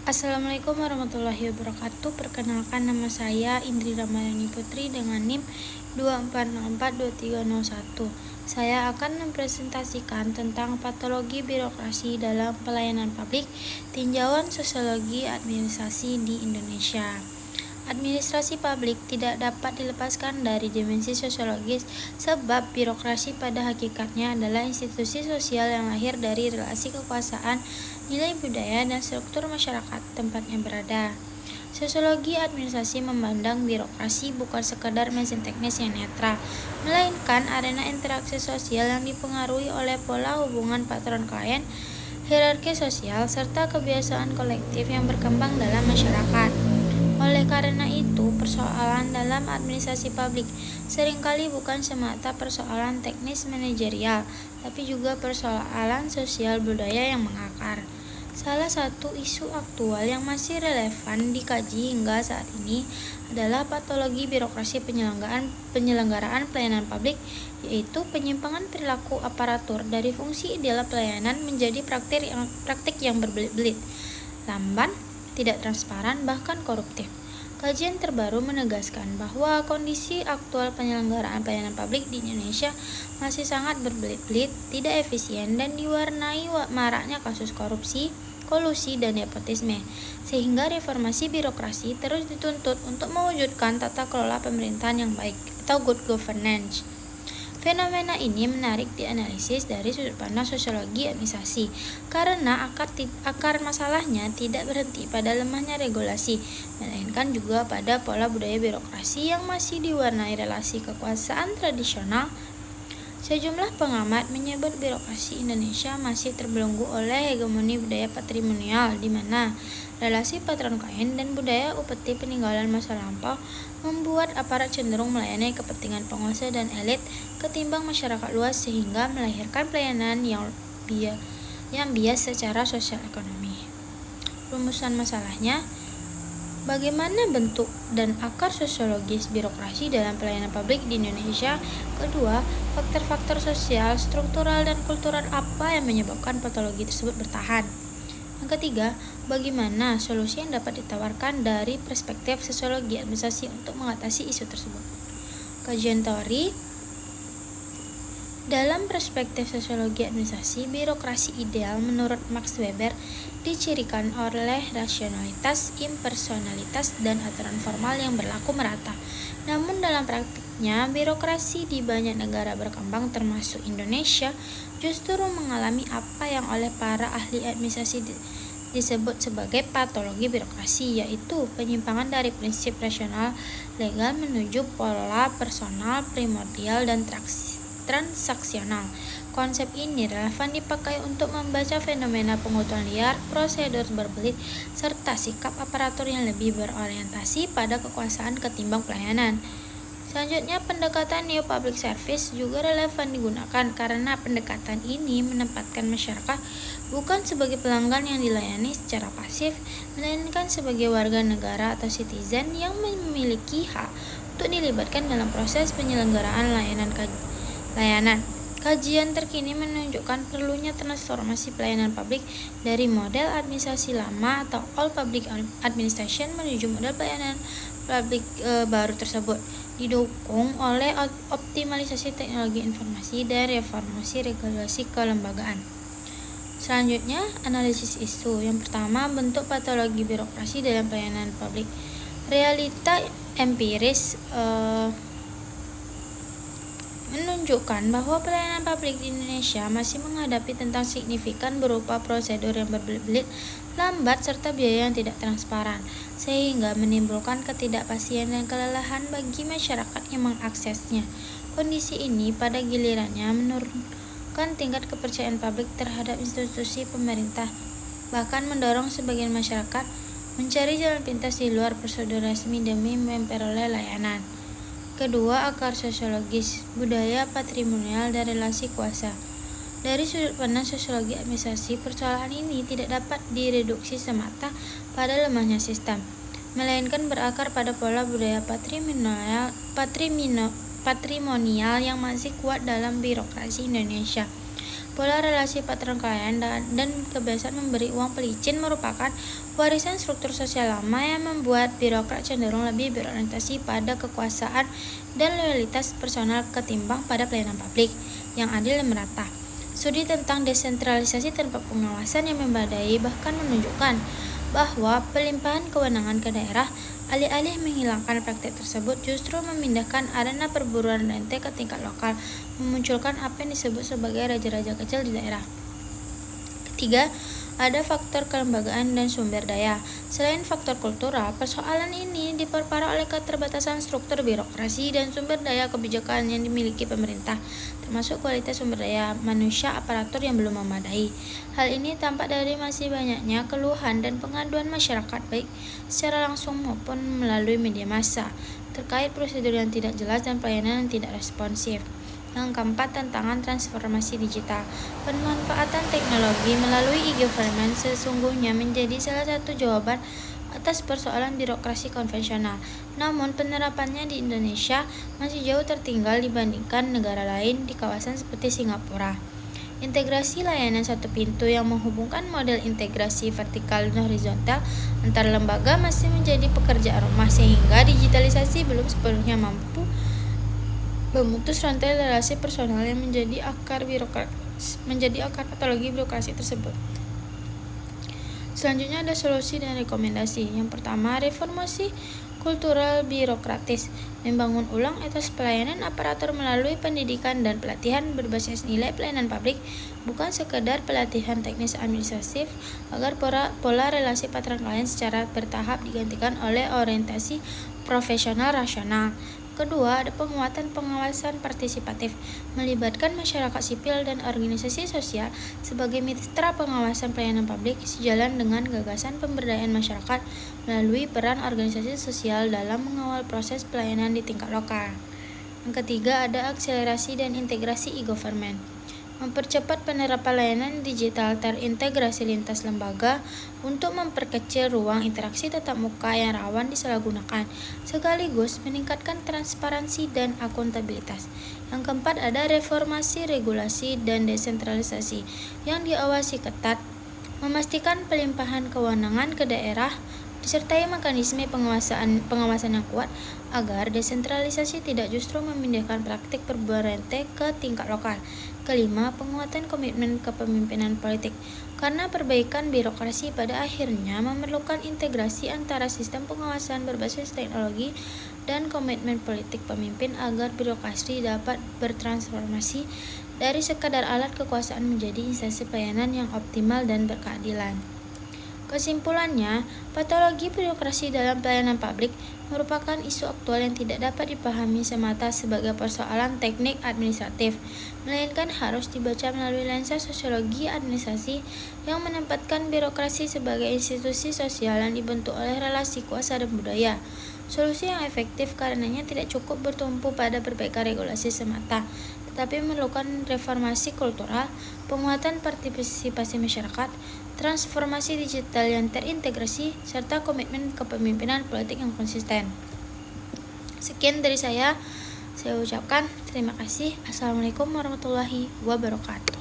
Assalamualaikum warahmatullahi wabarakatuh. Perkenalkan, nama saya Indri Ramadhani Putri dengan NIM 24642301. Saya akan mempresentasikan tentang patologi birokrasi dalam pelayanan publik, tinjauan sosiologi administrasi di Indonesia. Administrasi publik tidak dapat dilepaskan dari dimensi sosiologis sebab birokrasi pada hakikatnya adalah institusi sosial yang lahir dari relasi kekuasaan, nilai budaya, dan struktur masyarakat tempatnya berada. Sosiologi administrasi memandang birokrasi bukan sekadar mesin teknis yang netral, melainkan arena interaksi sosial yang dipengaruhi oleh pola hubungan patron-klien, hierarki sosial, serta kebiasaan kolektif yang berkembang dalam masyarakat. Oleh karena itu, persoalan dalam administrasi publik seringkali bukan semata persoalan teknis manajerial, tapi juga persoalan sosial budaya yang mengakar. Salah satu isu aktual yang masih relevan dikaji hingga saat ini adalah patologi birokrasi penyelenggaraan pelayanan publik, yaitu penyimpangan perilaku aparatur dari fungsi ideal pelayanan menjadi praktik yang berbelit-belit, lamban, tidak transparan, bahkan koruptif. Kajian terbaru menegaskan bahwa kondisi aktual penyelenggaraan pelayanan publik di Indonesia masih sangat berbelit-belit, tidak efisien, dan diwarnai maraknya kasus korupsi, kolusi, dan nepotisme, sehingga reformasi birokrasi terus dituntut untuk mewujudkan tata kelola pemerintahan yang baik atau good governance. Fenomena ini menarik dianalisis dari sudut pandang sosiologi administrasi, karena akar masalahnya tidak berhenti pada lemahnya regulasi, melainkan juga pada pola budaya birokrasi yang masih diwarnai relasi kekuasaan tradisional. Sejumlah pengamat menyebut birokrasi Indonesia masih terbelenggu oleh hegemoni budaya patrimonial, di mana relasi patron-klien dan budaya upeti peninggalan masa lampau membuat aparat cenderung melayani kepentingan penguasa dan elit ketimbang masyarakat luas, sehingga melahirkan pelayanan yang bias secara sosial ekonomi. Rumusan masalahnya, bagaimana bentuk dan akar sosiologis birokrasi dalam pelayanan publik di Indonesia? Kedua, faktor-faktor sosial, struktural, dan kultural apa yang menyebabkan patologi tersebut bertahan? Yang ketiga, bagaimana solusi yang dapat ditawarkan dari perspektif sosiologi administrasi untuk mengatasi isu tersebut? Kajian teori. Dalam perspektif sosiologi administrasi, birokrasi ideal menurut Max Weber dicirikan oleh rasionalitas, impersonalitas, dan aturan formal yang berlaku merata. Namun dalam praktiknya, birokrasi di banyak negara berkembang termasuk Indonesia justru mengalami apa yang oleh para ahli administrasi disebut sebagai patologi birokrasi, yaitu penyimpangan dari prinsip rasional legal menuju pola personal, primordial, dan transaksional. Konsep ini relevan dipakai untuk membaca fenomena pungutan liar, prosedur berbelit, serta sikap aparatur yang lebih berorientasi pada kekuasaan ketimbang pelayanan. Selanjutnya, pendekatan Neo Public Service juga relevan digunakan karena pendekatan ini menempatkan masyarakat bukan sebagai pelanggan yang dilayani secara pasif, melainkan sebagai warga negara atau citizen yang memiliki hak untuk dilibatkan dalam proses penyelenggaraan layanan. Kajian terkini menunjukkan perlunya transformasi pelayanan publik dari model administrasi lama atau all public administration menuju model pelayanan publik baru tersebut, didukung oleh optimalisasi teknologi informasi dan reformasi regulasi kelembagaan. Selanjutnya, analisis isu. Yang pertama, bentuk patologi birokrasi dalam pelayanan publik. Realita empiris menunjukkan bahwa pelayanan publik di Indonesia masih menghadapi tentang signifikan berupa prosedur yang berbelit-belit, lambat, serta biaya yang tidak transparan, sehingga menimbulkan ketidakpastian dan kelelahan bagi masyarakat yang mengaksesnya. Kondisi ini pada gilirannya menurunkan tingkat kepercayaan publik terhadap institusi pemerintah, bahkan mendorong sebagian masyarakat mencari jalan pintas di luar prosedur resmi demi memperoleh layanan. Kedua, akar sosiologis, budaya patrimonial, dan relasi kuasa. Dari sudut pandang sosiologi administrasi, persoalan ini tidak dapat direduksi semata pada lemahnya sistem, melainkan berakar pada pola budaya patrimonial yang masih kuat dalam birokrasi Indonesia. Pola relasi patron klien dan kebiasaan memberi uang pelicin merupakan warisan struktur sosial lama yang membuat birokrat cenderung lebih berorientasi pada kekuasaan dan loyalitas personal ketimbang pada pelayanan publik yang adil dan merata. Studi tentang desentralisasi tanpa pengawasan yang memadai bahkan menunjukkan bahwa pelimpahan kewenangan ke daerah alih-alih menghilangkan praktek tersebut justru memindahkan arena perburuan rente ke tingkat lokal, memunculkan apa yang disebut sebagai raja-raja kecil di daerah. Ketiga, ada faktor kelembagaan dan sumber daya. Selain faktor kultural, persoalan ini diperparah oleh keterbatasan struktur birokrasi dan sumber daya kebijakan yang dimiliki pemerintah, termasuk kualitas sumber daya manusia aparatur yang belum memadai. Hal ini tampak dari masih banyaknya keluhan dan pengaduan masyarakat baik secara langsung maupun melalui media massa terkait prosedur yang tidak jelas dan pelayanan yang tidak responsif. Yang keempat, tantangan transformasi digital. Pemanfaatan teknologi melalui e-government sesungguhnya menjadi salah satu jawaban atas persoalan birokrasi konvensional. Namun, penerapannya di Indonesia masih jauh tertinggal dibandingkan negara lain di kawasan seperti Singapura. Integrasi layanan satu pintu yang menghubungkan model integrasi vertikal dan horizontal antar lembaga masih menjadi pekerjaan rumah sehingga digitalisasi belum sepenuhnya mampu memutus rantai relasi personal yang menjadi akar patologi birokrasi tersebut. Selanjutnya ada solusi dan rekomendasi. Yang pertama, reformasi kultural birokratis, membangun ulang etos pelayanan aparatur melalui pendidikan dan pelatihan berbasis nilai pelayanan publik, bukan sekedar pelatihan teknis administratif, agar pola relasi patron klien secara bertahap digantikan oleh orientasi profesional rasional. Kedua, ada penguatan pengawasan partisipatif, melibatkan masyarakat sipil dan organisasi sosial sebagai mitra pengawasan pelayanan publik sejalan dengan gagasan pemberdayaan masyarakat melalui peran organisasi sosial dalam mengawal proses pelayanan di tingkat lokal. Yang ketiga, ada akselerasi dan integrasi e-government, mempercepat penerapan layanan digital terintegrasi lintas lembaga untuk memperkecil ruang interaksi tatap muka yang rawan disalahgunakan, sekaligus meningkatkan transparansi dan akuntabilitas. Yang keempat, ada reformasi regulasi dan desentralisasi yang diawasi ketat, memastikan pelimpahan kewenangan ke daerah disertai mekanisme pengawasan yang kuat agar desentralisasi tidak justru memindahkan praktik perburuan rente ke tingkat lokal. Kelima, penguatan komitmen kepemimpinan politik, karena perbaikan birokrasi pada akhirnya memerlukan integrasi antara sistem pengawasan berbasis teknologi dan komitmen politik pemimpin agar birokrasi dapat bertransformasi dari sekadar alat kekuasaan menjadi instansi pelayanan yang optimal dan berkeadilan. Kesimpulannya, patologi birokrasi dalam pelayanan publik merupakan isu aktual yang tidak dapat dipahami semata sebagai persoalan teknik administratif, melainkan harus dibaca melalui lensa sosiologi administrasi yang menempatkan birokrasi sebagai institusi sosial yang dibentuk oleh relasi kuasa dan budaya. Solusi yang efektif karenanya tidak cukup bertumpu pada perbaikan regulasi semata, tetapi memerlukan reformasi kultural, penguatan partisipasi masyarakat, transformasi digital yang terintegrasi, serta komitmen kepemimpinan politik yang konsisten. Sekian dari saya ucapkan terima kasih. Assalamualaikum warahmatullahi wabarakatuh.